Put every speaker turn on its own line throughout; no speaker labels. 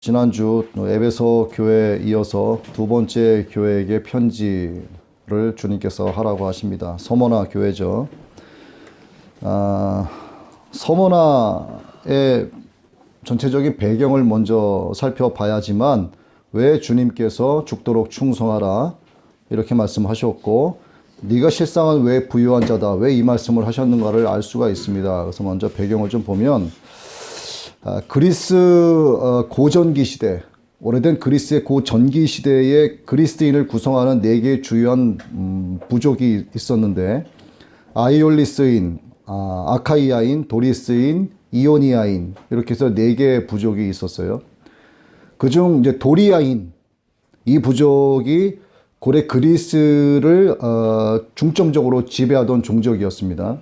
지난주 에베소 교회에 이어서 두 번째 교회에게 편지를 주님께서 하라고 하십니다. 서머나 교회죠. 서머나의 전체적인 배경을 먼저 살펴봐야지만 왜 주님께서 죽도록 충성하라 이렇게 말씀하셨고 네가 실상은 왜 부유한 자다 왜 이 말씀을 하셨는가를 알 수가 있습니다. 그래서 먼저 배경을 좀 보면 그리스 고전기 시대, 오래된 그리스의 고전기 시대에 그리스인을 구성하는 네 개의 주요한 부족이 있었는데 아이올리스인, 아카이아인, 도리스인, 이오니아인 이렇게 해서 네 개의 부족이 있었어요. 그중 이제 도리아인 이 부족이 고대 그리스를 중점적으로 지배하던 종족이었습니다.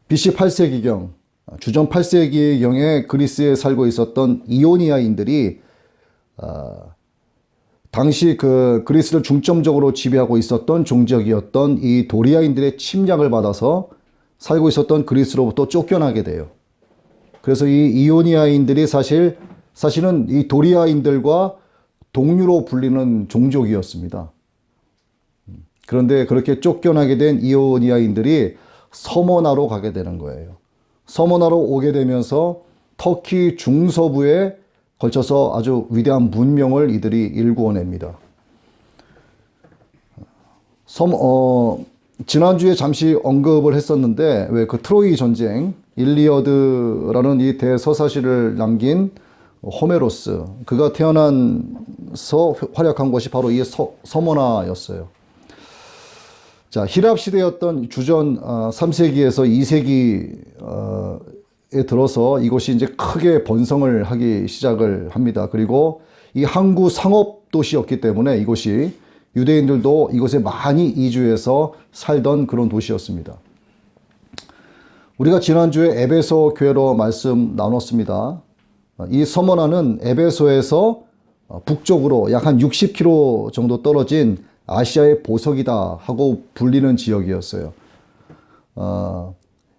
BC 8세기경 주전 8세기경에 그리스에 살고 있었던 이오니아인들이 당시 그 그리스를 중점적으로 지배하고 있었던 종족이었던 이 도리아인들의 침략을 받아서 살고 있었던 그리스로부터 쫓겨나게 돼요. 그래서 이 이오니아인들이 사실은 이 도리아인들과 동류로 불리는 종족이었습니다. 그런데 그렇게 쫓겨나게 된 이오니아인들이 서머나로 가게 되는 거예요. 서머나로 오게 되면서 터키 중서부에 걸쳐서 아주 위대한 문명을 이들이 일구어냅니다. 지난주에 잠시 언급을 했었는데 왜 그 트로이 전쟁 일리어드라는 이 대서사시를 남긴 호메로스 그가 태어나서 활약한 것이 바로 이 서머나였어요. 자, 히랍 시대였던 주전 3세기에서 2세기에 들어서 이곳이 이제 크게 번성을 하기 시작을 합니다. 그리고 이 항구 상업 도시였기 때문에 이곳이 유대인들도 이곳에 많이 이주해서 살던 그런 도시였습니다. 우리가 지난주에 에베소 교회로 말씀 나눴습니다. 이 서머나는 에베소에서 북쪽으로 약 한 60km 정도 떨어진 아시아의 보석이다 하고 불리는 지역이었어요.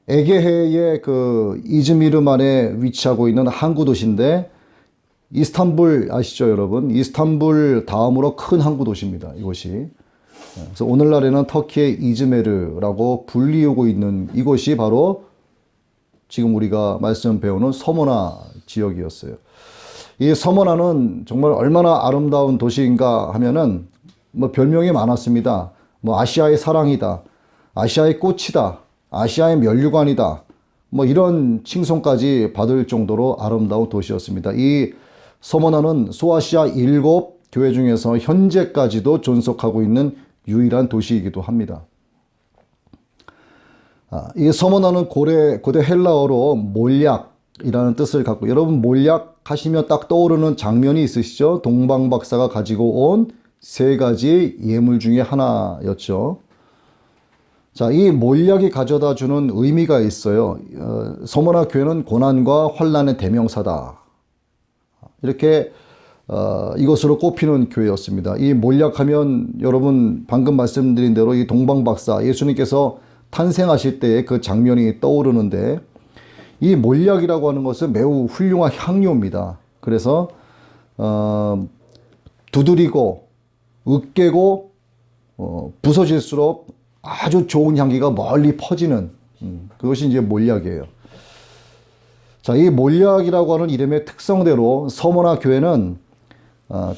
에게해의 그 이즈미르만에 위치하고 있는 항구 도시인데 이스탄불 아시죠, 여러분? 이스탄불 다음으로 큰 항구 도시입니다. 이곳이. 그래서 오늘날에는 터키의 이즈메르라고 불리우고 있는 이곳이 바로 지금 우리가 말씀 배우는 서머나 지역이었어요. 이 서머나는 정말 얼마나 아름다운 도시인가 하면은 뭐 별명이 많았습니다. 뭐 아시아의 사랑이다, 아시아의 꽃이다, 아시아의 면류관이다, 뭐 이런 칭송까지 받을 정도로 아름다운 도시였습니다. 이 서머나는 소아시아 7 교회 중에서 현재까지도 존속하고 있는 유일한 도시이기도 합니다. 이 서머나는 고대 헬라어로 몰약이라는 뜻을 갖고, 여러분 몰약 하시면 딱 떠오르는 장면이 있으시죠? 동방박사가 가지고 온 3가지 예물 중에 하나였죠. 자, 이 몰약이 가져다 주는 의미가 있어요. 서머나 교회는 고난과 환난의 대명사다. 이렇게 이것으로 꼽히는 교회였습니다. 이 몰약하면 여러분 방금 말씀드린 대로 이 동방박사 예수님께서 탄생하실 때의 그 장면이 떠오르는데 이 몰약이라고 하는 것은 매우 훌륭한 향료입니다. 그래서 두드리고 으깨고 부서질수록 아주 좋은 향기가 멀리 퍼지는 그것이 이제 몰약이에요. 자, 이 몰약이라고 하는 이름의 특성대로 서머나 교회는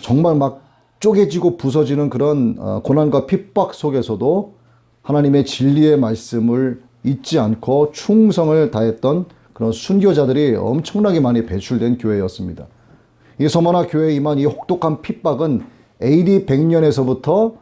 정말 막 쪼개지고 부서지는 그런 고난과 핍박 속에서도 하나님의 진리의 말씀을 잊지 않고 충성을 다했던 그런 순교자들이 엄청나게 많이 배출된 교회였습니다. 이 서머나 교회에 임한 이 혹독한 핍박은 AD 100년에서부터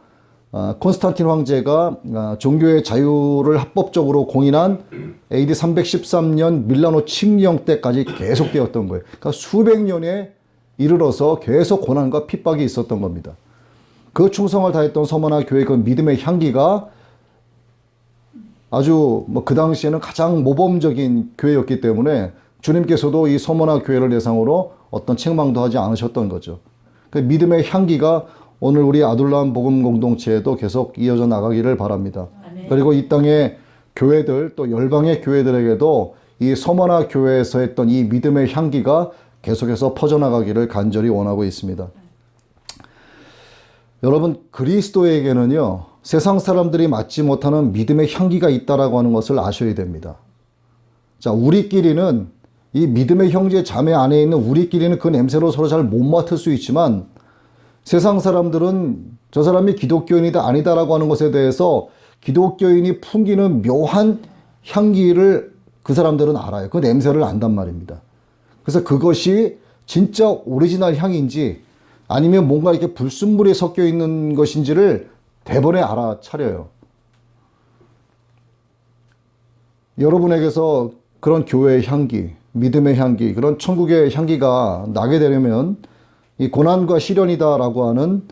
콘스탄틴 황제가 종교의 자유를 합법적으로 공인한 AD 313년 밀라노 칙령 때까지 계속되었던 거예요. 그러니까 수백 년에 이르러서 계속 고난과 핍박이 있었던 겁니다. 그 충성을 다했던 서머나 교회의 그 믿음의 향기가 아주 그 당시에는 가장 모범적인 교회였기 때문에 주님께서도 이 서머나 교회를 대상으로 어떤 책망도 하지 않으셨던 거죠. 그 믿음의 향기가 오늘 우리 아둘람 복음 공동체에도 계속 이어져 나가기를 바랍니다. 그리고 이 땅의 교회들 또 열방의 교회들에게도 이 서머나 교회에서 했던 이 믿음의 향기가 계속해서 퍼져나가기를 간절히 원하고 있습니다. 여러분, 그리스도에게는요, 세상 사람들이 맡지 못하는 믿음의 향기가 있다라고 하는 것을 아셔야 됩니다. 자, 우리끼리는 이 믿음의 형제 자매 안에 있는 우리끼리는 그 냄새로 서로 잘 못 맡을 수 있지만 세상 사람들은 저 사람이 기독교인이다 아니다라고 하는 것에 대해서 기독교인이 풍기는 묘한 향기를 그 사람들은 알아요. 그 냄새를 안단 말입니다. 그래서 그것이 진짜 오리지널 향인지 아니면 뭔가 이렇게 불순물이 섞여 있는 것인지를 대번에 알아차려요. 여러분에게서 그런 교회의 향기, 믿음의 향기, 그런 천국의 향기가 나게 되려면 이 고난과 시련이다라고 하는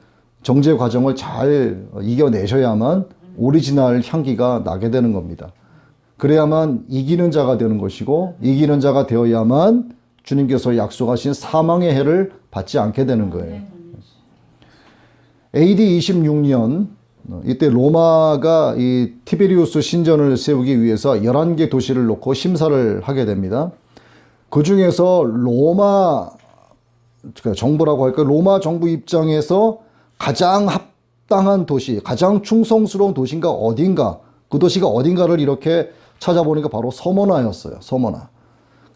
정죄 과정을 잘 이겨내셔야만 오리지널 향기가 나게 되는 겁니다. 그래야만 이기는 자가 되는 것이고 이기는 자가 되어야만 주님께서 약속하신 사망의 해를 받지 않게 되는 거예요. AD 26년 이때 로마가 이 티베리우스 신전을 세우기 위해서 11개 도시를 놓고 심사를 하게 됩니다. 그 중에서 로마 정부라고 할까요? 로마 정부 입장에서 가장 합당한 도시, 가장 충성스러운 도시가 어딘가, 그 도시가 어딘가를 이렇게 찾아보니까 바로 서머나였어요. 서머나.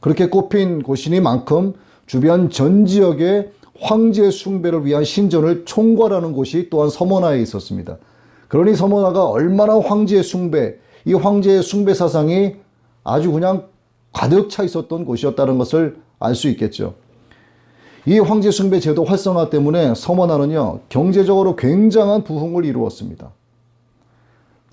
그렇게 꼽힌 곳이니만큼 주변 전 지역에 황제 숭배를 위한 신전을 총괄하는 곳이 또한 서머나에 있었습니다. 그러니 서머나가 얼마나 황제 숭배, 이 황제의 숭배 사상이 아주 그냥 가득 차 있었던 곳이었다는 것을 알 수 있겠죠. 이 황제 숭배 제도 활성화 때문에 서머나는요, 경제적으로 굉장한 부흥을 이루었습니다.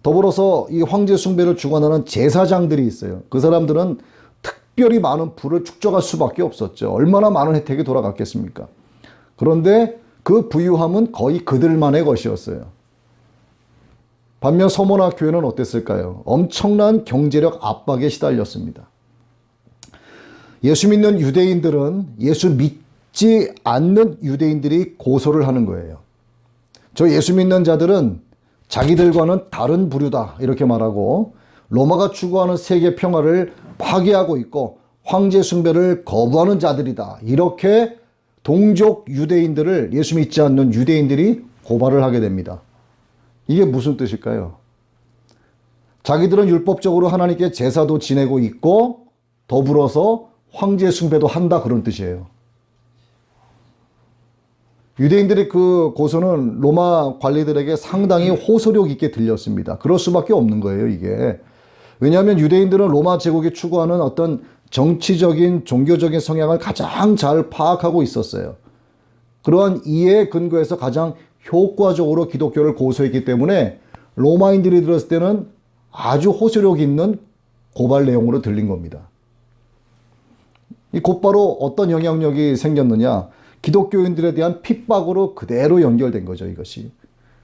더불어서 이 황제 숭배를 주관하는 제사장들이 있어요. 그 사람들은 특별히 많은 부를 축적할 수밖에 없었죠. 얼마나 많은 혜택이 돌아갔겠습니까? 그런데 그 부유함은 거의 그들만의 것이었어요. 반면 서머나 교회는 어땠을까요? 엄청난 경제력 압박에 시달렸습니다. 예수 믿는 유대인들은 예수 믿지 않는 유대인들이 고소를 하는 거예요. 저 예수 믿는 자들은 자기들과는 다른 부류다 이렇게 말하고 로마가 추구하는 세계 평화를 파괴하고 있고 황제 숭배를 거부하는 자들이다. 이렇게 동족 유대인들을 예수 믿지 않는 유대인들이 고발을 하게 됩니다. 이게 무슨 뜻일까요? 자기들은 율법적으로 하나님께 제사도 지내고 있고 더불어서 황제 숭배도 한다 그런 뜻이에요. 유대인들의 그 고소는 로마 관리들에게 상당히 호소력 있게 들렸습니다. 그럴 수밖에 없는 거예요, 이게. 왜냐하면 유대인들은 로마 제국이 추구하는 어떤 정치적인, 종교적인 성향을 가장 잘 파악하고 있었어요. 그러한 이해에 근거해서 가장 효과적으로 기독교를 고소했기 때문에 로마인들이 들었을 때는 아주 호소력 있는 고발 내용으로 들린 겁니다. 이 곧바로 어떤 영향력이 생겼느냐? 기독교인들에 대한 핍박으로 그대로 연결된 거죠, 이것이.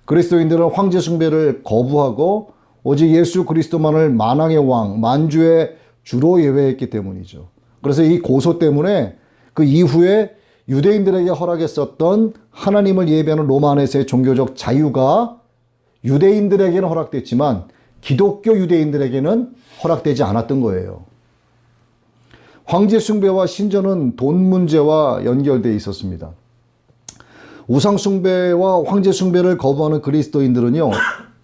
그리스도인들은 황제 숭배를 거부하고 오직 예수 그리스도만을 만왕의 왕, 만주의 주로 예배했기 때문이죠. 그래서 이 고소 때문에 그 이후에 유대인들에게 허락했었던 하나님을 예배하는 로마 안에서의 종교적 자유가 유대인들에게는 허락됐지만 기독교 유대인들에게는 허락되지 않았던 거예요. 황제 숭배와 신전은 돈 문제와 연결되어 있었습니다. 우상 숭배와 황제 숭배를 거부하는 그리스도인들은요,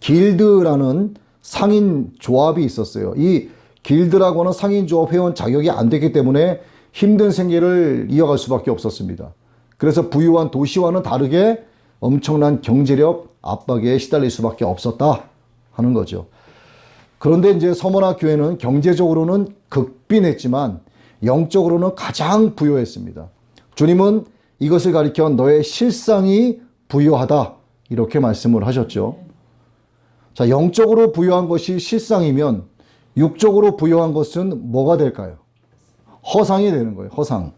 길드라는 상인 조합이 있었어요. 이 길드라고 하는 상인 조합 회원 자격이 안 됐기 때문에 힘든 생계를 이어갈 수밖에 없었습니다. 그래서 부유한 도시와는 다르게 엄청난 경제력 압박에 시달릴 수밖에 없었다 하는 거죠. 그런데 이제 서머나 교회는 경제적으로는 극빈했지만 영적으로는 가장 부유했습니다. 주님은 이것을 가리켜 너의 실상이 부유하다 이렇게 말씀을 하셨죠. 자, 영적으로 부유한 것이 실상이면 육적으로 부유한 것은 뭐가 될까요? 허상이 되는 거예요. 허상.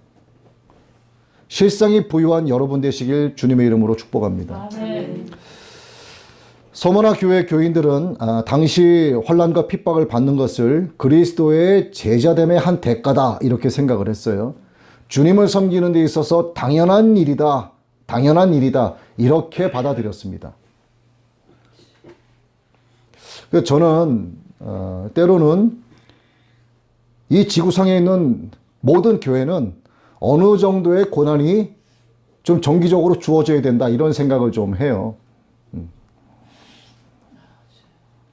실상이 부유한 여러분 되시길 주님의 이름으로 축복합니다. 아멘. 서머나 교회 교인들은 당시 환난과 핍박을 받는 것을 그리스도의 제자됨의 한 대가다 이렇게 생각을 했어요. 주님을 섬기는 데 있어서 당연한 일이다. 당연한 일이다. 이렇게 받아들였습니다. 그래서 저는 때로는 이 지구상에 있는 모든 교회는 어느 정도의 고난이 좀 정기적으로 주어져야 된다 이런 생각을 좀 해요.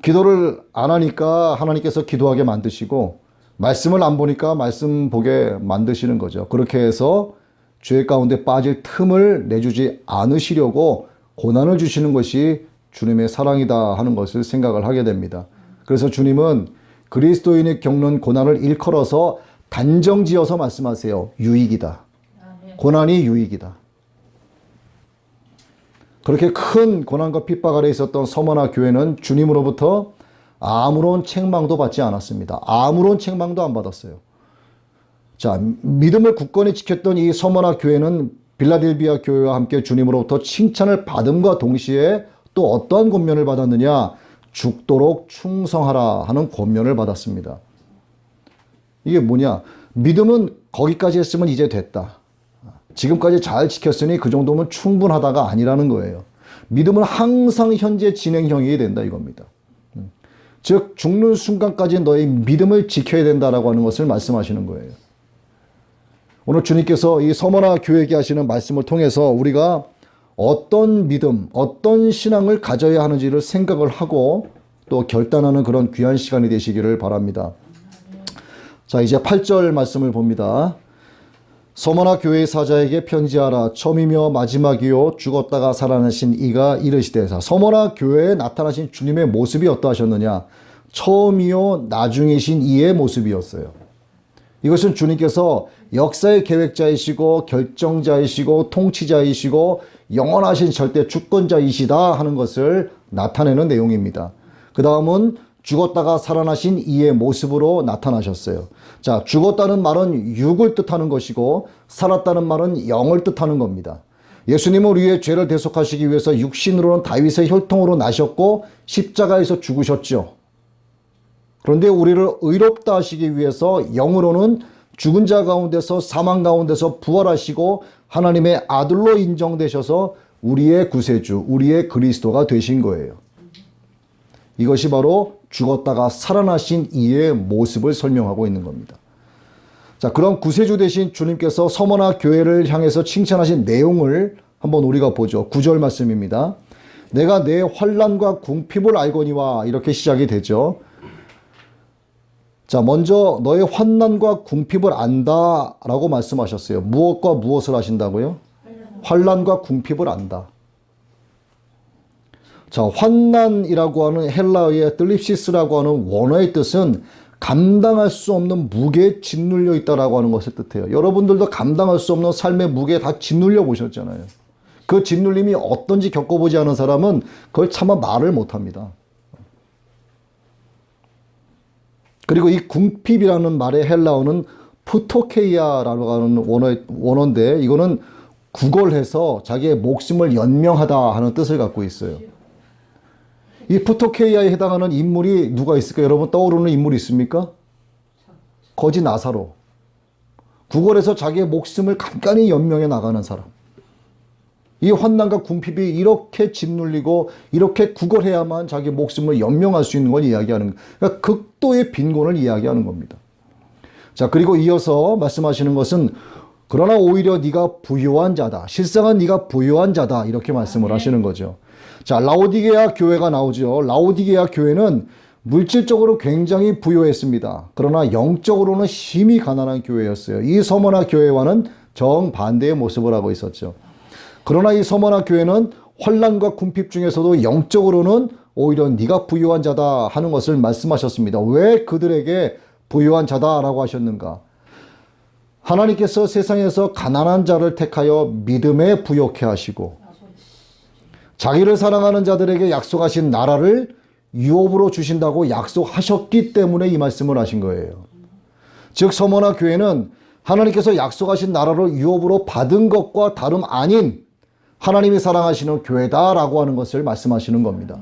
기도를 안 하니까 하나님께서 기도하게 만드시고 말씀을 안 보니까 말씀 보게 만드시는 거죠. 그렇게 해서 죄 가운데 빠질 틈을 내주지 않으시려고 고난을 주시는 것이 주님의 사랑이다 하는 것을 생각을 하게 됩니다. 그래서 주님은 그리스도인이 겪는 고난을 일컬어서 단정지어서 말씀하세요. 유익이다. 고난이 유익이다. 그렇게 큰 고난과 핍박 아래 있었던 서머나 교회는 주님으로부터 아무런 책망도 받지 않았습니다. 아무런 책망도 안 받았어요. 자, 믿음을 굳건히 지켰던 이 서머나 교회는 빌라델비아 교회와 함께 주님으로부터 칭찬을 받음과 동시에 또 어떠한 권면을 받았느냐? 죽도록 충성하라 하는 권면을 받았습니다. 이게 뭐냐? 믿음은 거기까지 했으면 이제 됐다. 지금까지 잘 지켰으니 그 정도면 충분하다가 아니라는 거예요. 믿음은 항상 현재 진행형이 된다 이겁니다. 즉 죽는 순간까지 너의 믿음을 지켜야 된다라고 하는 것을 말씀하시는 거예요. 오늘 주님께서 이 서머나 교회에게 하시는 말씀을 통해서 우리가 어떤 믿음, 어떤 신앙을 가져야 하는지를 생각을 하고 또 결단하는 그런 귀한 시간이 되시기를 바랍니다. 자, 이제 8절 말씀을 봅니다. 서머나 교회의 사자에게 편지하라. 처음이며 마지막이요 죽었다가 살아나신 이가 이르시되. 서머나 교회에 나타나신 주님의 모습이 어떠하셨느냐? 처음이요 나중이신 이의 모습이었어요. 이것은 주님께서 역사의 계획자이시고 결정자이시고 통치자이시고 영원하신 절대 주권자이시다 하는 것을 나타내는 내용입니다. 그 다음은 죽었다가 살아나신 이의 모습으로 나타나셨어요. 자, 죽었다는 말은 육을 뜻하는 것이고 살았다는 말은 영을 뜻하는 겁니다. 예수님은 우리의 죄를 대속하시기 위해서 육신으로는 다윗의 혈통으로 나셨고 십자가에서 죽으셨죠. 그런데 우리를 의롭다 하시기 위해서 영으로는 죽은 자 가운데서 사망 가운데서 부활하시고 하나님의 아들로 인정되셔서 우리의 구세주, 우리의 그리스도가 되신 거예요. 이것이 바로 죽었다가 살아나신 이의 모습을 설명하고 있는 겁니다. 자, 그럼 구세주 되신 주님께서 서머나 교회를 향해서 칭찬하신 내용을 한번 우리가 보죠. 9절 말씀입니다. 내가 내 환난과 궁핍을 알거니와 이렇게 시작이 되죠. 자, 먼저 너의 환난과 궁핍을 안다라고 말씀하셨어요. 무엇과 무엇을 하신다고요? 환난과 궁핍을 안다. 자, 환난이라고 하는 헬라어의 뜰립시스라고 하는 원어의 뜻은 감당할 수 없는 무게에 짓눌려 있다라고 하는 것을 뜻해요. 여러분들도 감당할 수 없는 삶의 무게에 다 짓눌려 보셨잖아요. 그 짓눌림이 어떤지 겪어보지 않은 사람은 그걸 차마 말을 못합니다. 그리고 이 궁핍이라는 말의 헬라어는 푸토케이아라고 하는 원어인데 이거는 구걸해서 자기의 목숨을 연명하다 하는 뜻을 갖고 있어요. 이 푸토케이아에 해당하는 인물이 누가 있을까요? 여러분 떠오르는 인물이 있습니까? 거지 나사로. 구걸해서 자기의 목숨을 간간히 연명해 나가는 사람. 이 환난과 궁핍이 이렇게 짓눌리고 이렇게 구걸해야만 자기 목숨을 연명할 수 있는 걸 이야기하는 거예요. 그러니까 극도의 빈곤을 이야기하는 겁니다. 자, 그리고 이어서 말씀하시는 것은 그러나 오히려 네가 부유한 자다. 실상은 네가 부유한 자다. 이렇게 말씀을 하시는 거죠. 자, 라오디게아 교회가 나오죠. 라오디게아 교회는 물질적으로 굉장히 부유했습니다. 그러나 영적으로는 심히 가난한 교회였어요. 이 서머나 교회와는 정반대의 모습을 하고 있었죠. 그러나 이 서머나 교회는 환난과 궁핍 중에서도 영적으로는 오히려 네가 부유한 자다 하는 것을 말씀하셨습니다. 왜 그들에게 부유한 자다라고 하셨는가? 하나님께서 세상에서 가난한 자를 택하여 믿음에 부욕해 하시고 자기를 사랑하는 자들에게 약속하신 나라를 유업으로 주신다고 약속하셨기 때문에 이 말씀을 하신 거예요. 즉 서머나 교회는 하나님께서 약속하신 나라를 유업으로 받은 것과 다름 아닌 하나님이 사랑하시는 교회다라고 하는 것을 말씀하시는 겁니다.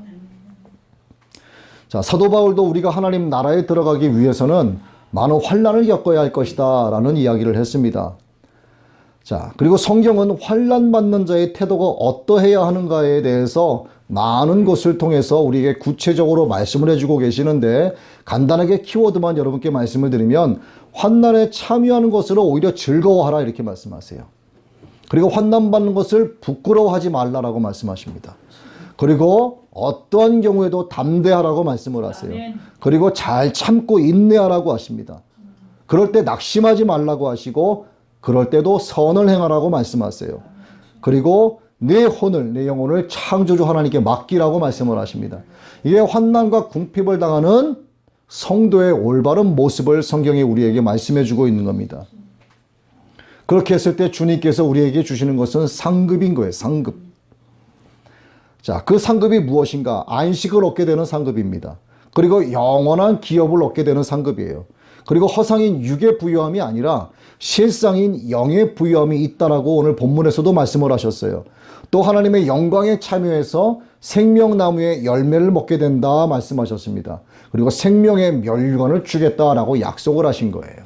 자, 사도 바울도 우리가 하나님 나라에 들어가기 위해서는 많은 환난을 겪어야 할 것이다 라는 이야기를 했습니다. 자, 그리고 성경은 환난 받는 자의 태도가 어떠해야 하는가에 대해서 많은 것을 통해서 우리에게 구체적으로 말씀을 해주고 계시는데, 간단하게 키워드만 여러분께 말씀을 드리면 환난에 참여하는 것으로 오히려 즐거워하라 이렇게 말씀하세요. 그리고 환난받는 것을 부끄러워하지 말라라고 말씀하십니다. 그리고 어떠한 경우에도 담대하라고 말씀을 하세요. 그리고 잘 참고 인내하라고 하십니다. 그럴 때 낙심하지 말라고 하시고, 그럴 때도 선을 행하라고 말씀하세요. 그리고 내 혼을, 내 영혼을 창조주 하나님께 맡기라고 말씀을 하십니다. 이게 환난과 궁핍을 당하는 성도의 올바른 모습을 성경이 우리에게 말씀해 주고 있는 겁니다. 그렇게 했을 때 주님께서 우리에게 주시는 것은 상급인 거예요. 상급. 자, 그 상급이 무엇인가? 안식을 얻게 되는 상급입니다. 그리고 영원한 기업을 얻게 되는 상급이에요. 그리고 허상인 육의 부유함이 아니라 실상인 영의 부유함이 있다라고 오늘 본문에서도 말씀을 하셨어요. 또 하나님의 영광에 참여해서 생명나무의 열매를 먹게 된다 말씀하셨습니다. 그리고 생명의 멸관을 주겠다라고 약속을 하신 거예요.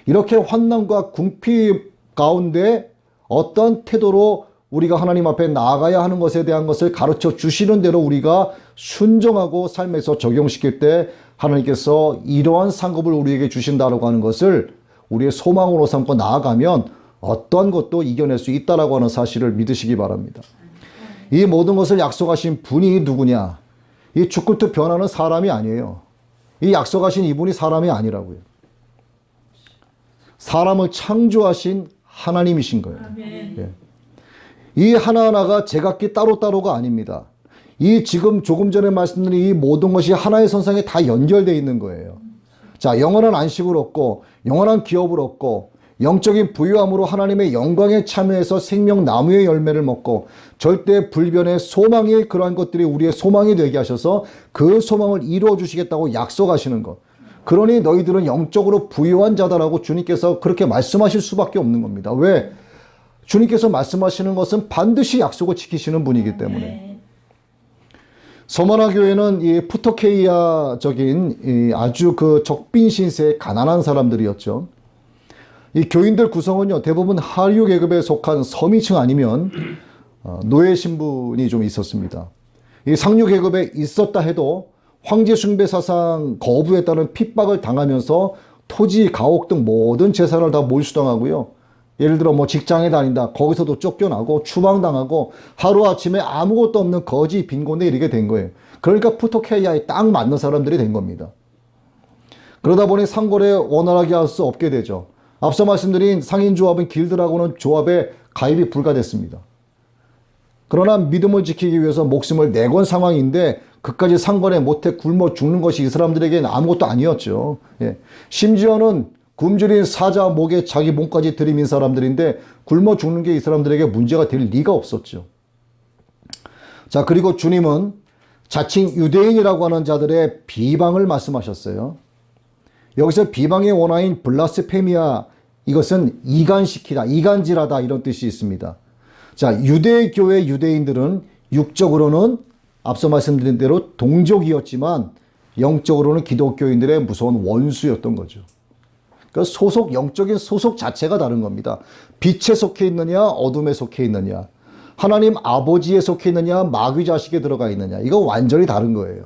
이렇게 환난과 궁핍 가운데 어떤 태도로 우리가 하나님 앞에 나아가야 하는 것에 대한 것을 가르쳐 주시는 대로 우리가 순종하고 삶에서 적용시킬 때 하나님께서 이러한 상급을 우리에게 주신다라고 하는 것을 우리의 소망으로 삼고 나아가면 어떠한 것도 이겨낼 수 있다라고 하는 사실을 믿으시기 바랍니다. 이 모든 것을 약속하신 분이 누구냐? 이 죽을듯 변하는 사람이 아니에요. 이 약속하신 이분이 사람이 아니라고요. 사람을 창조하신 하나님이신 거예요. 예. 이 하나하나가 제각기 따로따로가 아닙니다. 이 지금 조금 전에 말씀드린 이 모든 것이 하나의 선상에 다 연결되어 있는 거예요. 자, 영원한 안식을 얻고 영원한 기업을 얻고 영적인 부유함으로 하나님의 영광에 참여해서 생명나무의 열매를 먹고 절대 불변의 소망의 그러한 것들이 우리의 소망이 되게 하셔서 그 소망을 이루어 주시겠다고 약속하시는 것. 그러니 너희들은 영적으로 부유한 자다라고 주님께서 그렇게 말씀하실 수밖에 없는 겁니다. 왜? 주님께서 말씀하시는 것은 반드시 약속을 지키시는 분이기 때문에. 서머나 교회는 이 푸토케이아적인 이 아주 그 적빈 신세의 가난한 사람들이었죠. 이 교인들 구성은요, 대부분 하류 계급에 속한 서민층 아니면 노예 신분이 좀 있었습니다. 이 상류 계급에 있었다 해도 황제 숭배 사상 거부에 따른 핍박을 당하면서 토지, 가옥 등 모든 재산을 다 몰수당하고요. 예를 들어 뭐 직장에 다닌다. 거기서도 쫓겨나고 추방당하고 하루아침에 아무것도 없는 거지 빈 곳에 이르게 된 거예요. 그러니까 푸토케이아에 딱 맞는 사람들이 된 겁니다. 그러다 보니 상거래 원활하게 할 수 없게 되죠. 앞서 말씀드린 상인조합은 길드라고는 조합에 가입이 불가됐습니다. 그러나 믿음을 지키기 위해서 목숨을 내건 상황인데 그까지 상거래 못해 굶어 죽는 것이 이 사람들에게는 아무것도 아니었죠. 예. 심지어는 굶주린 사자 목에 자기 몸까지 들이민 사람들인데 굶어 죽는 게 이 사람들에게 문제가 될 리가 없었죠. 자, 그리고 주님은 자칭 유대인이라고 하는 자들의 비방을 말씀하셨어요. 여기서 비방의 원어인 블라스페미아, 이것은 이간시키다, 이간질하다 이런 뜻이 있습니다. 자, 유대교회 유대인들은 육적으로는 앞서 말씀드린 대로 동족이었지만 영적으로는 기독교인들의 무서운 원수였던 거죠. 그러니까 영적인 소속 자체가 다른 겁니다. 빛에 속해 있느냐, 어둠에 속해 있느냐, 하나님 아버지에 속해 있느냐, 마귀 자식에 들어가 있느냐, 이거 완전히 다른 거예요.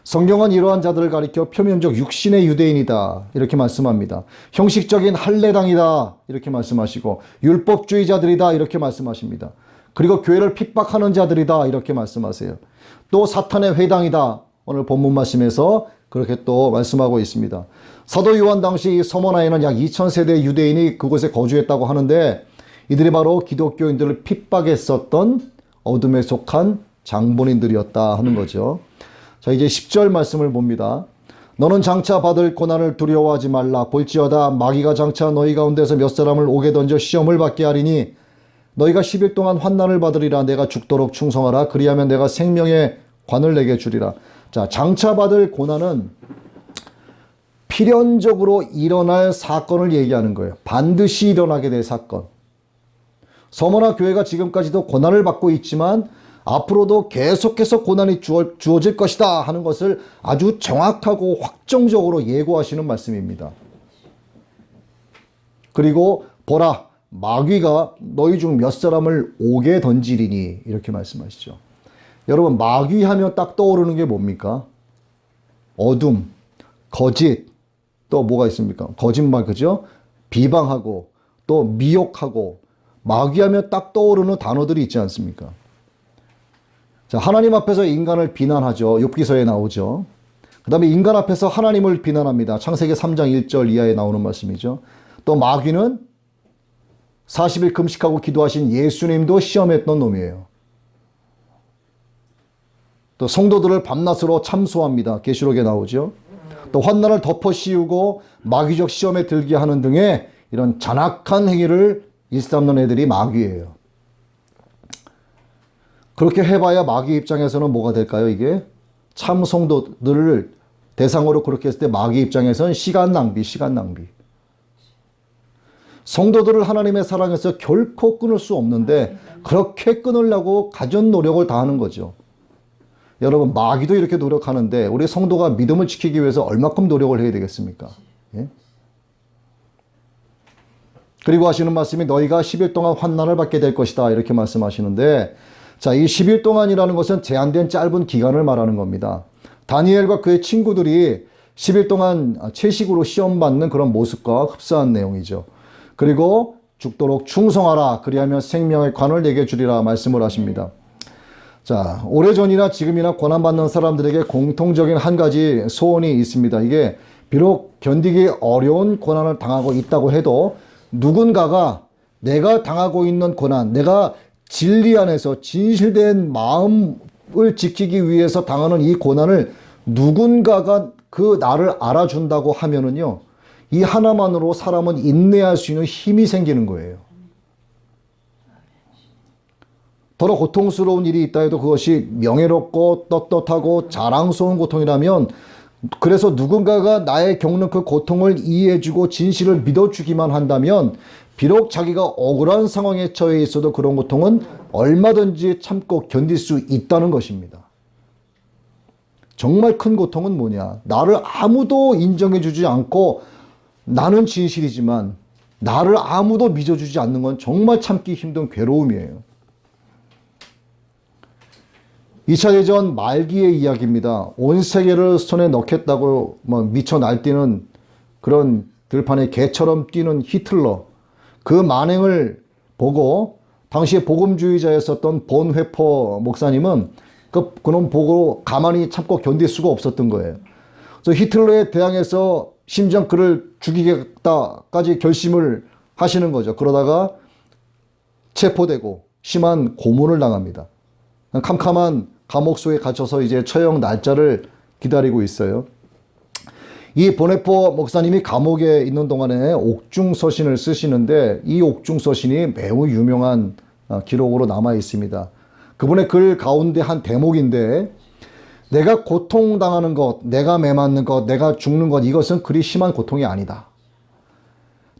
성경은 이러한 자들을 가리켜 표면적 육신의 유대인이다 이렇게 말씀합니다. 형식적인 할례당이다 이렇게 말씀하시고 율법주의자들이다 이렇게 말씀하십니다. 그리고 교회를 핍박하는 자들이다 이렇게 말씀하세요. 또 사탄의 회당이다 오늘 본문 말씀에서 그렇게 또 말씀하고 있습니다. 사도 요한 당시 서머나에는 약 2000세대 유대인이 그곳에 거주했다고 하는데 이들이 바로 기독교인들을 핍박했었던 어둠에 속한 장본인들이었다 하는 거죠. 자, 이제 10절 말씀을 봅니다. 너는 장차 받을 고난을 두려워하지 말라. 볼지어다 마귀가 장차 너희 가운데서 몇 사람을 옥에 던져 시험을 받게 하리니 너희가 10일 동안 환난을 받으리라. 내가 죽도록 충성하라. 그리하면 내가 생명의 관을 내게 주리라. 자, 장차 받을 고난은 필연적으로 일어날 사건을 얘기하는 거예요. 반드시 일어나게 될 사건. 서머나 교회가 지금까지도 고난을 받고 있지만 앞으로도 계속해서 고난이 주어질 것이다 하는 것을 아주 정확하고 확정적으로 예고하시는 말씀입니다. 그리고 보라, 마귀가 너희 중 몇 사람을 옥에 던지리니 이렇게 말씀하시죠. 여러분 마귀 하면 딱 떠오르는 게 뭡니까? 어둠, 거짓, 또 뭐가 있습니까? 거짓말, 그죠? 비방하고 또 미혹하고 마귀 하면 딱 떠오르는 단어들이 있지 않습니까? 자, 하나님 앞에서 인간을 비난하죠. 욥기서에 나오죠. 그 다음에 인간 앞에서 하나님을 비난합니다. 창세기 3장 1절 이하에 나오는 말씀이죠. 또 마귀는 40일 금식하고 기도하신 예수님도 시험했던 놈이에요. 또 성도들을 밤낮으로 참소합니다. 계시록에 나오죠. 또 환난을 덮어 씌우고 마귀적 시험에 들게 하는 등의 이런 잔악한 행위를 일삼는 애들이 마귀예요. 그렇게 해봐야 마귀 입장에서는 뭐가 될까요? 이게 참 성도들을 대상으로 그렇게 했을 때 마귀 입장에서는 시간 낭비. 성도들을 하나님의 사랑에서 결코 끊을 수 없는데 그렇게 끊으려고 가전 노력을 다하는 거죠. 여러분 마귀도 이렇게 노력하는데 우리 성도가 믿음을 지키기 위해서 얼마큼 노력을 해야 되겠습니까? 예? 그리고 하시는 말씀이 너희가 10일 동안 환난을 받게 될 것이다 이렇게 말씀하시는데, 자, 이 10일 동안이라는 것은 제한된 짧은 기간을 말하는 겁니다. 다니엘과 그의 친구들이 10일 동안 채식으로 시험받는 그런 모습과 흡사한 내용이죠. 그리고 죽도록 충성하라 그리하면 생명의 관을 내게 주리라 말씀을 하십니다. 자, 오래전이나 지금이나 고난받는 사람들에게 공통적인 한 가지 소원이 있습니다. 이게 비록 견디기 어려운 고난을 당하고 있다고 해도 누군가가 내가 당하고 있는 고난, 내가 진리 안에서 진실된 마음을 지키기 위해서 당하는 이 고난을 누군가가 그 나를 알아준다고 하면은요, 이 하나만으로 사람은 인내할 수 있는 힘이 생기는 거예요. 더러 고통스러운 일이 있다 해도 그것이 명예롭고 떳떳하고 자랑스러운 고통이라면, 그래서 누군가가 나의 겪는 그 고통을 이해해주고 진실을 믿어주기만 한다면 비록 자기가 억울한 상황에 처해 있어도 그런 고통은 얼마든지 참고 견딜 수 있다는 것입니다. 정말 큰 고통은 뭐냐? 나를 아무도 인정해주지 않고 나는 진실이지만 나를 아무도 믿어주지 않는 건 정말 참기 힘든 괴로움이에요. 2차 대전 말기의 이야기입니다. 온 세계를 손에 넣겠다고 미쳐 날뛰는 그런 들판에 개처럼 뛰는 히틀러, 그 만행을 보고 당시에 복음주의자였었던 본 회퍼 목사님은 그놈 보고 가만히 참고 견딜 수가 없었던 거예요. 그래서 히틀러에 대항해서 심지어 그를 죽이겠다까지 결심을 하시는 거죠. 그러다가 체포되고 심한 고문을 당합니다. 캄캄한 감옥소에 갇혀서 이제 처형 날짜를 기다리고 있어요. 이 보네포 목사님이 감옥에 있는 동안에 옥중서신을 쓰시는데 이 옥중서신이 매우 유명한 기록으로 남아 있습니다. 그분의 글 가운데 한 대목인데, 내가 고통당하는 것, 내가 매맞는 것, 내가 죽는 것, 이것은 그리 심한 고통이 아니다.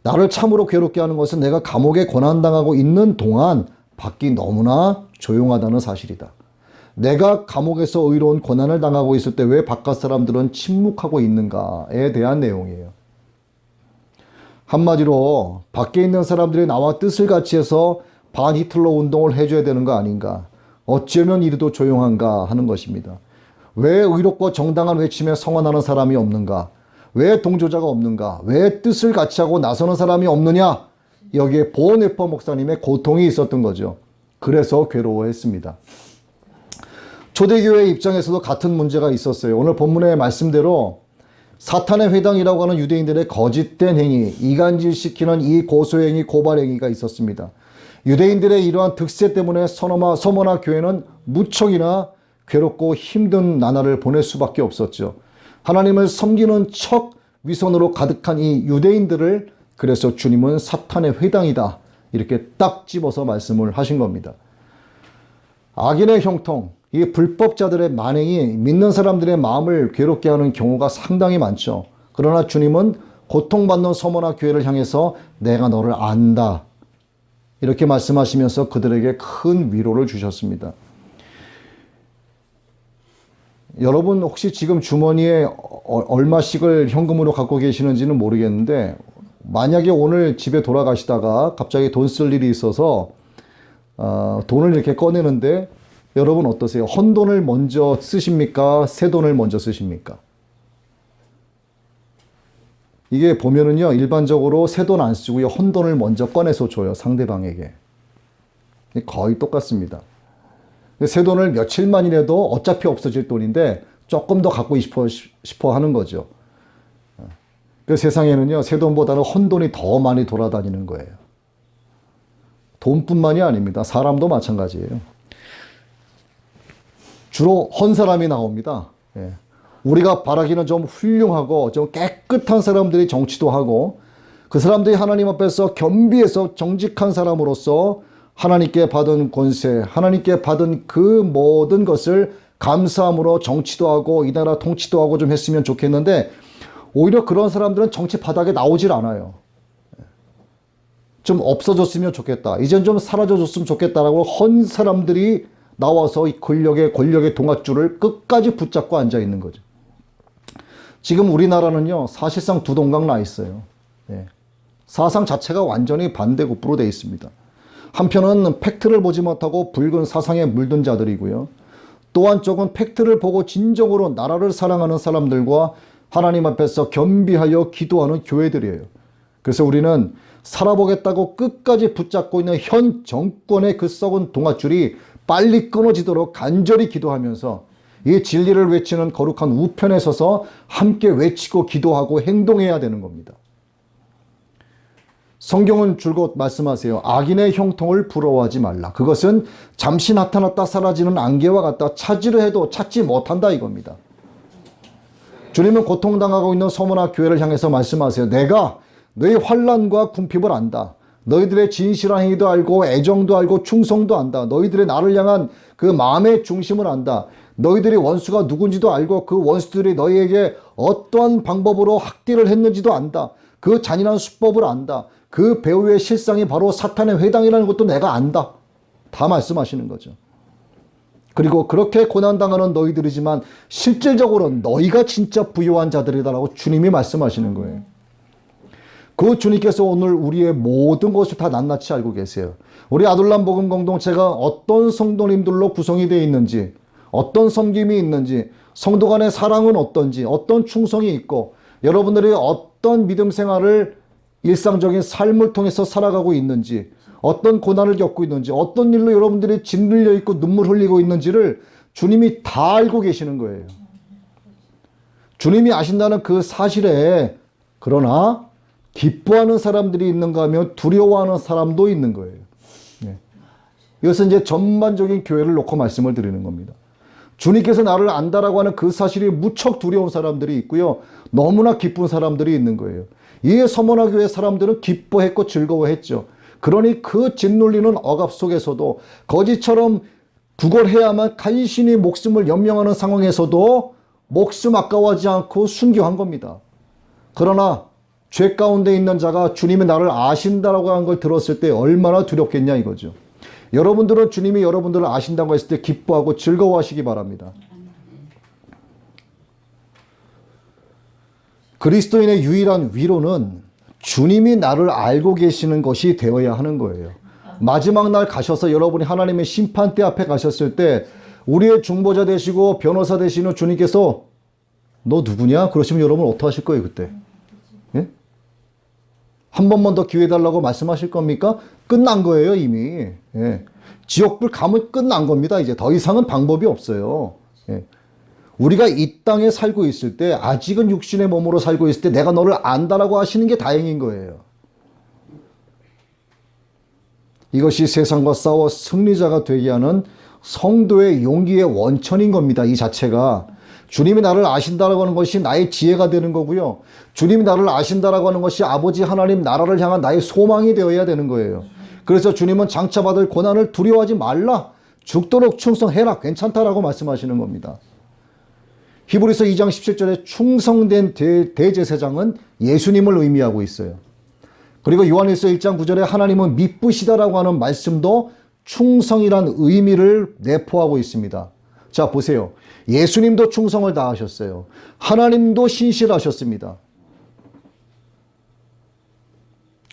나를 참으로 괴롭게 하는 것은 내가 감옥에 고난당하고 있는 동안 밖이 너무나 조용하다는 사실이다. 내가 감옥에서 의로운 고난을 당하고 있을 때 왜 바깥 사람들은 침묵하고 있는가에 대한 내용이에요. 한마디로 밖에 있는 사람들이 나와 뜻을 같이 해서 반히틀러 운동을 해줘야 되는 거 아닌가, 어쩌면 이리도 조용한가 하는 것입니다. 왜 의롭고 정당한 외침에 성원하는 사람이 없는가, 왜 동조자가 없는가, 왜 뜻을 같이 하고 나서는 사람이 없느냐, 여기에 보네퍼 목사님의 고통이 있었던 거죠. 그래서 괴로워했습니다. 초대교회 입장에서도 같은 문제가 있었어요. 오늘 본문의 말씀대로 사탄의 회당이라고 하는 유대인들의 거짓된 행위, 이간질시키는 이 고소행위, 고발행위가 있었습니다. 유대인들의 이러한 득세 때문에 서머나 교회는 무척이나 괴롭고 힘든 나날을 보낼 수밖에 없었죠. 하나님을 섬기는 척 위선으로 가득한 이 유대인들을 그래서 주님은 사탄의 회당이다 이렇게 딱 집어서 말씀을 하신 겁니다. 악인의 형통, 이 불법자들의 만행이 믿는 사람들의 마음을 괴롭게 하는 경우가 상당히 많죠. 그러나 주님은 고통받는 서머나 교회를 향해서 내가 너를 안다 이렇게 말씀하시면서 그들에게 큰 위로를 주셨습니다. 여러분 혹시 지금 주머니에 얼마씩을 현금으로 갖고 계시는지는 모르겠는데 만약에 오늘 집에 돌아가시다가 갑자기 돈 쓸 일이 있어서 돈을 이렇게 꺼내는데 여러분 어떠세요? 헌돈을 먼저 쓰십니까? 새 돈을 먼저 쓰십니까? 이게 보면은요, 일반적으로 새 돈 안 쓰고요, 헌돈을 먼저 꺼내서 줘요, 상대방에게. 거의 똑같습니다. 새 돈을 며칠만이라도 어차피 없어질 돈인데 조금 더 갖고 싶어 하는 거죠. 그 세상에는요, 새 돈보다는 헌돈이 더 많이 돌아다니는 거예요. 돈뿐만이 아닙니다. 사람도 마찬가지예요. 주로 헌 사람이 나옵니다. 예. 우리가 바라기는 좀 훌륭하고 좀 깨끗한 사람들이 정치도 하고 그 사람들이 하나님 앞에서 겸비해서 정직한 사람으로서 하나님께 받은 권세, 하나님께 받은 그 모든 것을 감사함으로 정치도 하고 이 나라 통치도 하고 좀 했으면 좋겠는데 오히려 그런 사람들은 정치 바닥에 나오질 않아요. 좀 없어졌으면 좋겠다. 이젠 좀 사라져줬으면 좋겠다라고 헌 사람들이 나와서 이 권력의 동아줄을 끝까지 붙잡고 앉아 있는 거죠. 지금 우리나라는요, 사실상 두 동강 나 있어요. 예. 사상 자체가 완전히 반대급부로 되어 있습니다. 한편은 팩트를 보지 못하고 붉은 사상에 물든 자들이고요. 또 한쪽은 팩트를 보고 진정으로 나라를 사랑하는 사람들과 하나님 앞에서 겸비하여 기도하는 교회들이에요. 그래서 우리는 살아보겠다고 끝까지 붙잡고 있는 현 정권의 그 썩은 동아줄이 빨리 끊어지도록 간절히 기도하면서 이 진리를 외치는 거룩한 우편에 서서 함께 외치고 기도하고 행동해야 되는 겁니다. 성경은 줄곧 말씀하세요. 악인의 형통을 부러워하지 말라. 그것은 잠시 나타났다 사라지는 안개와 같다. 찾으려 해도 찾지 못한다 이겁니다. 주님은 고통당하고 있는 서머나 교회를 향해서 말씀하세요. 내가 너희 환난과 궁핍을 안다. 너희들의 진실한 행위도 알고 애정도 알고 충성도 안다. 너희들의 나를 향한 그 마음의 중심을 안다. 너희들이 원수가 누군지도 알고 그 원수들이 너희에게 어떠한 방법으로 학대를 했는지도 안다. 그 잔인한 수법을 안다. 그 배후의 실상이 바로 사탄의 회당이라는 것도 내가 안다. 다 말씀하시는 거죠. 그리고 그렇게 고난당하는 너희들이지만 실질적으로 너희가 진짜 부유한 자들이다라고 주님이 말씀하시는 거예요. 그 주님께서 오늘 우리의 모든 것을 다 낱낱이 알고 계세요. 우리 아둘람 복음 공동체가 어떤 성도님들로 구성이 되어 있는지, 어떤 섬김이 있는지, 성도 간의 사랑은 어떤지, 어떤 충성이 있고, 여러분들이 어떤 믿음 생활을 일상적인 삶을 통해서 살아가고 있는지, 어떤 고난을 겪고 있는지, 어떤 일로 여러분들이 짓눌려 있고 눈물 흘리고 있는지를 주님이 다 알고 계시는 거예요. 주님이 아신다는 그 사실에, 그러나 기뻐하는 사람들이 있는가 하면 두려워하는 사람도 있는 거예요. 이것은 이제 전반적인 교회를 놓고 말씀을 드리는 겁니다. 주님께서 나를 안다라고 하는 그 사실이 무척 두려운 사람들이 있고요. 너무나 기쁜 사람들이 있는 거예요. 이에 서머나 교회 사람들은 기뻐했고 즐거워했죠. 그러니 그 짓눌리는 억압 속에서도 거지처럼 구걸해야만 간신히 목숨을 연명하는 상황에서도 목숨 아까워하지 않고 순교한 겁니다. 그러나 죄 가운데 있는 자가 주님이 나를 아신다라고 하는 걸 들었을 때 얼마나 두렵겠냐 이거죠. 여러분들은 주님이 여러분들을 아신다고 했을 때 기뻐하고 즐거워하시기 바랍니다. 그리스도인의 유일한 위로는 주님이 나를 알고 계시는 것이 되어야 하는 거예요. 마지막 날 가셔서 여러분이 하나님의 심판대 앞에 가셨을 때 우리의 중보자 되시고 변호사 되시는 주님께서 너 누구냐? 그러시면 여러분 어떻게 하실 거예요 그때? 예? 한 번만 더 기회 달라고 말씀하실 겁니까? 끝난 거예요 이미. 예. 지옥불 가면 끝난 겁니다. 이제 더 이상은 방법이 없어요. 예. 우리가 이 땅에 살고 있을 때 아직은 육신의 몸으로 살고 있을 때 내가 너를 안다라고 하시는 게 다행인 거예요. 이것이 세상과 싸워 승리자가 되게 하는 성도의 용기의 원천인 겁니다. 이 자체가. 주님이 나를 아신다라고 하는 것이 나의 지혜가 되는 거고요. 주님이 나를 아신다라고 하는 것이 아버지 하나님 나라를 향한 나의 소망이 되어야 되는 거예요. 그래서 주님은 장차 받을 고난을 두려워하지 말라. 죽도록 충성해라. 괜찮다라고 말씀하시는 겁니다. 히브리서 2장 17절에 충성된 대제사장은 예수님을 의미하고 있어요. 그리고 요한일서 1장 9절에 하나님은 미쁘시다라고 하는 말씀도 충성이란 의미를 내포하고 있습니다. 자 보세요. 예수님도 충성을 다하셨어요. 하나님도 신실하셨습니다.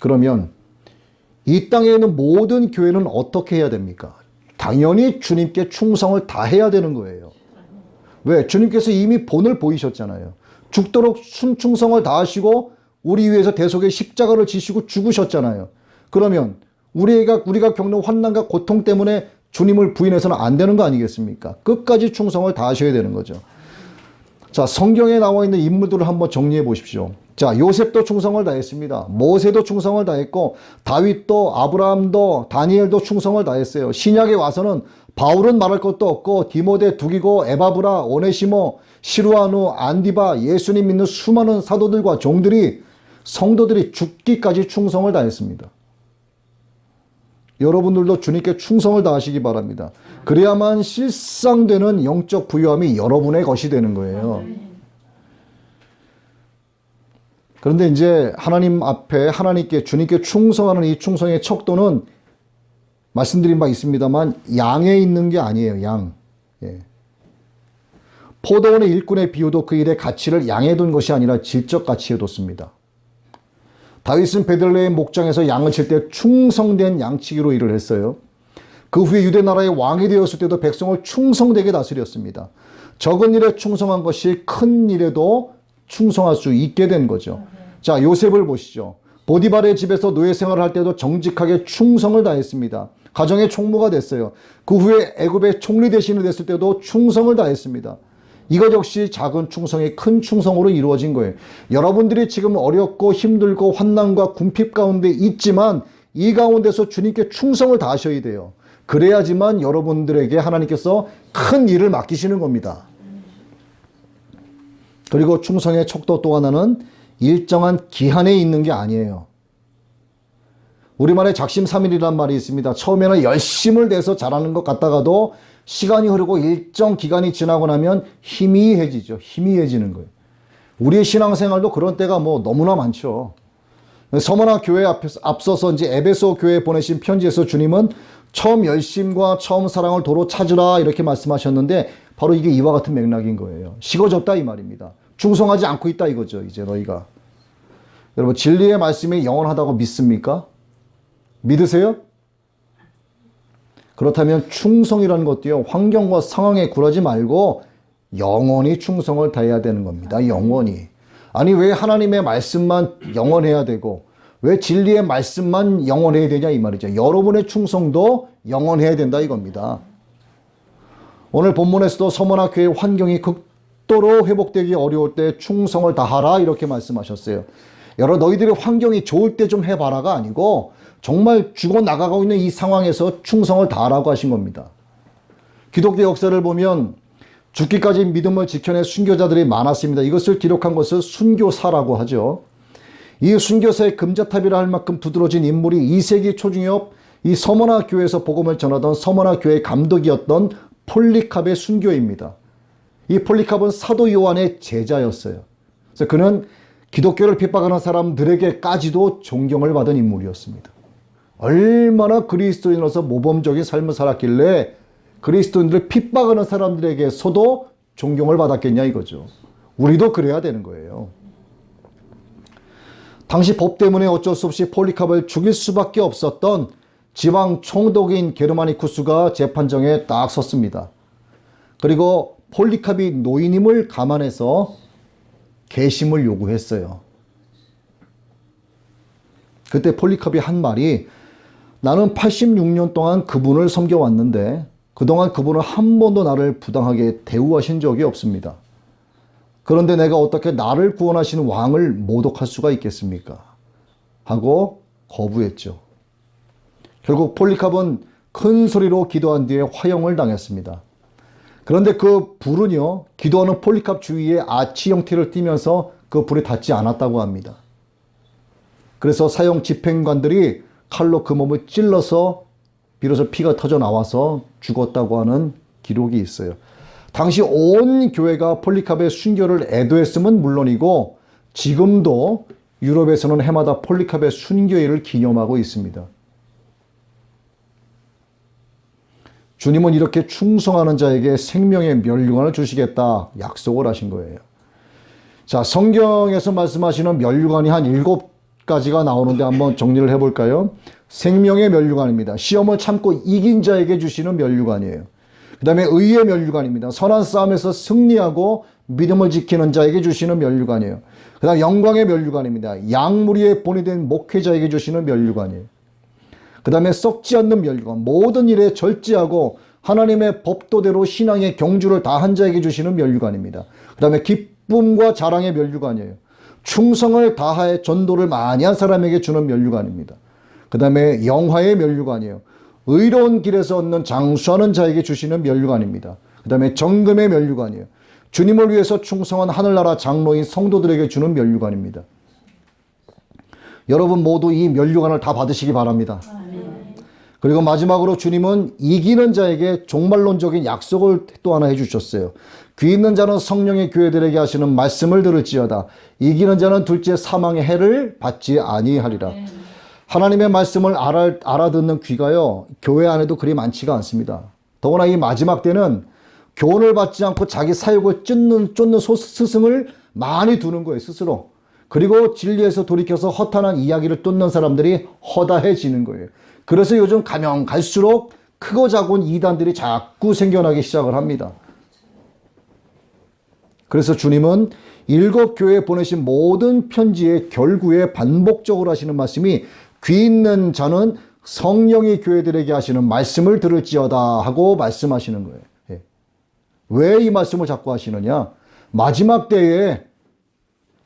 그러면 이 땅에 있는 모든 교회는 어떻게 해야 됩니까? 당연히 주님께 충성을 다해야 되는 거예요. 왜? 주님께서 이미 본을 보이셨잖아요. 죽도록 충성을 다하시고 우리 위해서 대속의 십자가를 지시고 죽으셨잖아요. 그러면 우리가 겪는 환난과 고통 때문에 주님을 부인해서는 안 되는 거 아니겠습니까? 끝까지 충성을 다하셔야 되는 거죠. 자, 성경에 나와 있는 인물들을 한번 정리해 보십시오. 자, 요셉도 충성을 다했습니다. 모세도 충성을 다했고 다윗도 아브라함도 다니엘도 충성을 다했어요. 신약에 와서는 바울은 말할 것도 없고 디모데, 두기고, 에바브라, 오네시모, 시루아누, 안디바, 예수님 믿는 수많은 사도들과 종들이 성도들이 죽기까지 충성을 다했습니다. 여러분들도 주님께 충성을 다하시기 바랍니다. 그래야만 실상되는 영적 부유함이 여러분의 것이 되는 거예요. 그런데 이제 하나님 앞에 하나님께 주님께 충성하는 이 충성의 척도는 말씀드린 바 있습니다만 양에 있는 게 아니에요. 양. 예. 포도원의 일꾼의 비유도 그 일의 가치를 양에 둔 것이 아니라 질적 가치에 뒀습니다. 다윗은 베들레헴 목장에서 양을 칠 때 충성된 양치기로 일을 했어요. 그 후에 유대 나라의 왕이 되었을 때도 백성을 충성되게 다스렸습니다. 적은 일에 충성한 것이 큰 일에도 충성할 수 있게 된 거죠. 자, 요셉을 보시죠. 보디발의 집에서 노예 생활을 할 때도 정직하게 충성을 다했습니다. 가정의 총무가 됐어요. 그 후에 애굽의 총리 대신이 됐을 때도 충성을 다했습니다. 이것 역시 작은 충성이 큰 충성으로 이루어진 거예요. 여러분들이 지금 어렵고 힘들고 환난과 궁핍 가운데 있지만 이 가운데서 주님께 충성을 다하셔야 돼요. 그래야지만 여러분들에게 하나님께서 큰 일을 맡기시는 겁니다. 그리고 충성의 척도 또 하나는 일정한 기한에 있는 게 아니에요. 우리말에 작심삼일이란 말이 있습니다. 처음에는 열심을 내서 잘하는 것 같다가도 시간이 흐르고 일정 기간이 지나고 나면 희미해지죠. 희미해지는 거예요. 우리의 신앙생활도 그런 때가 뭐 너무나 많죠. 서머나 교회 앞서서 이제 에베소 교회에 보내신 편지에서 주님은 처음 열심과 처음 사랑을 도로 찾으라 이렇게 말씀하셨는데 바로 이게 이와 같은 맥락인 거예요. 식어졌다 이 말입니다. 충성하지 않고 있다 이거죠. 이제 너희가. 여러분 진리의 말씀이 영원하다고 믿습니까? 믿으세요? 그렇다면 충성이라는 것도요. 환경과 상황에 굴하지 말고 영원히 충성을 다해야 되는 겁니다. 영원히. 아니 왜 하나님의 말씀만 영원해야 되고 왜 진리의 말씀만 영원해야 되냐 이 말이죠. 여러분의 충성도 영원해야 된다 이겁니다. 오늘 본문에서도 서머나 교회 환경이 극도로 회복되기 어려울 때 충성을 다하라 이렇게 말씀하셨어요. 너희들의 환경이 좋을 때 좀 해봐라가 아니고 정말 죽어나가고 있는 이 상황에서 충성을 다하라고 하신 겁니다. 기독교 역사를 보면 죽기까지 믿음을 지켜낸 순교자들이 많았습니다. 이것을 기록한 것을 순교사라고 하죠. 이 순교사의 금자탑이라 할 만큼 두드러진 인물이 2세기 초중엽 이 서머나 교회에서 복음을 전하던 서머나 교회 감독이었던 폴리캅의 순교입니다. 이 폴리캅은 사도 요한의 제자였어요. 그래서 그는 기독교를 핍박하는 사람들에게까지도 존경을 받은 인물이었습니다. 얼마나 그리스도인으로서 모범적인 삶을 살았길래 그리스도인들을 핍박하는 사람들에게서도 존경을 받았겠냐 이거죠. 우리도 그래야 되는 거예요. 당시 법 때문에 어쩔 수 없이 폴리캅을 죽일 수밖에 없었던 지방 총독인 게르마니쿠스가 재판정에 딱 섰습니다. 그리고 폴리캅이 노인임을 감안해서 계심을 요구했어요. 그때 폴리캅이 한 말이 나는 86년 동안 그분을 섬겨왔는데 그동안 그분은 한 번도 나를 부당하게 대우하신 적이 없습니다. 그런데 내가 어떻게 나를 구원하시는 왕을 모독할 수가 있겠습니까? 하고 거부했죠. 결국 폴리캅은 큰 소리로 기도한 뒤에 화형을 당했습니다. 그런데 그 불은요, 기도하는 폴리캅 주위에 아치 형태를 띠면서 그 불이 닿지 않았다고 합니다. 그래서 사형 집행관들이 칼로 그 몸을 찔러서 비로소 피가 터져 나와서 죽었다고 하는 기록이 있어요. 당시 온 교회가 폴리캅의 순교를 애도했음은 물론이고 지금도 유럽에서는 해마다 폴리캅의 순교일을 기념하고 있습니다. 주님은 이렇게 충성하는 자에게 생명의 면류관을 주시겠다 약속을 하신 거예요. 자, 성경에서 말씀하시는 면류관이 한 가지가 나오는데 한번 정리를 해볼까요? 생명의 면류관입니다. 시험을 참고 이긴 자에게 주시는 면류관이에요. 그 다음에 의의 면류관입니다. 선한 싸움에서 승리하고 믿음을 지키는 자에게 주시는 면류관이에요. 그 다음 영광의 면류관입니다. 양무리의 본이 된 목회자에게 주시는 면류관이에요. 그 다음에 썩지 않는 면류관, 모든 일에 절제하고 하나님의 법도대로 신앙의 경주를 다한 자에게 주시는 면류관입니다. 그 다음에 기쁨과 자랑의 면류관이에요. 충성을 다하여 전도를 많이 한 사람에게 주는 면류관입니다. 그 다음에 영화의 면류관이에요. 의로운 길에서 얻는 장수하는 자에게 주시는 면류관입니다. 그 다음에 정금의 면류관이에요. 주님을 위해서 충성한 하늘나라 장로인 성도들에게 주는 면류관입니다. 여러분 모두 이 면류관을 다 받으시기 바랍니다. 그리고 마지막으로 주님은 이기는 자에게 종말론적인 약속을 또 하나 해주셨어요. 귀 있는 자는 성령의 교회들에게 하시는 말씀을 들을지어다. 이기는 자는 둘째 사망의 해를 받지 아니하리라. 하나님의 말씀을 알아듣는 귀가요, 교회 안에도 그리 많지가 않습니다. 더구나 이 마지막 때는 교훈을 받지 않고 자기 사욕을 쫓는 스승을 많이 두는 거예요, 스스로. 그리고 진리에서 돌이켜서 허탄한 이야기를 쫓는 사람들이 허다해지는 거예요. 그래서 요즘 가면 갈수록 크고 작은 이단들이 자꾸 생겨나기 시작을 합니다. 그래서 주님은 7교회에 보내신 모든 편지의 결구에 반복적으로 하시는 말씀이 귀 있는 자는 성령이 교회들에게 하시는 말씀을 들을지어다 하고 말씀하시는 거예요. 왜 이 말씀을 자꾸 하시느냐? 마지막 때에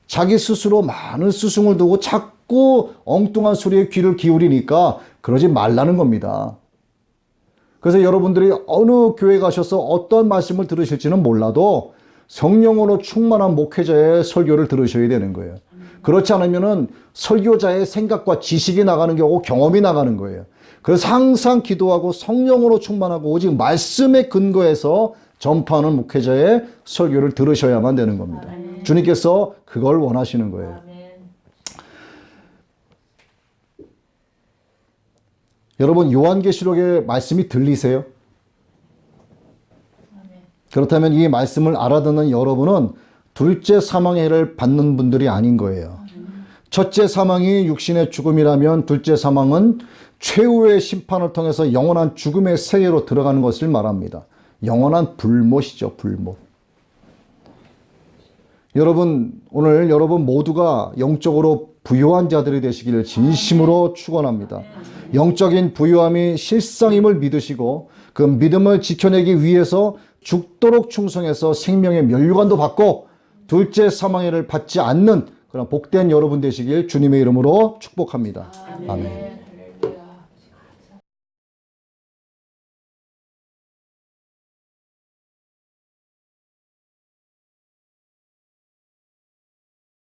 자기 스스로 많은 스승을 두고 자꾸 엉뚱한 소리에 귀를 기울이니까 그러지 말라는 겁니다. 그래서 여러분들이 어느 교회 가셔서 어떤 말씀을 들으실지는 몰라도 성령으로 충만한 목회자의 설교를 들으셔야 되는 거예요. 그렇지 않으면은 설교자의 생각과 지식이 나가는 게 아니고 경험이 나가는 거예요. 그래서 항상 기도하고 성령으로 충만하고 오직 말씀에 근거해서 전파하는 목회자의 설교를 들으셔야만 되는 겁니다. 아멘. 주님께서 그걸 원하시는 거예요. 아멘. 여러분 요한계시록의 말씀이 들리세요? 아멘. 그렇다면 이 말씀을 알아듣는 여러분은 둘째 사망의 해를 받는 분들이 아닌 거예요. 첫째 사망이 육신의 죽음이라면 둘째 사망은 최후의 심판을 통해서 영원한 죽음의 세계로 들어가는 것을 말합니다. 영원한 불못이죠, 불못. 여러분, 오늘 여러분 모두가 영적으로 부유한 자들이 되시기를 진심으로 축원합니다. 영적인 부유함이 실상임을 믿으시고 그 믿음을 지켜내기 위해서 죽도록 충성해서 생명의 면류관도 받고 둘째 사망해를 받지 않는 그런 복된 여러분 되시길 주님의 이름으로 축복합니다. 아멘.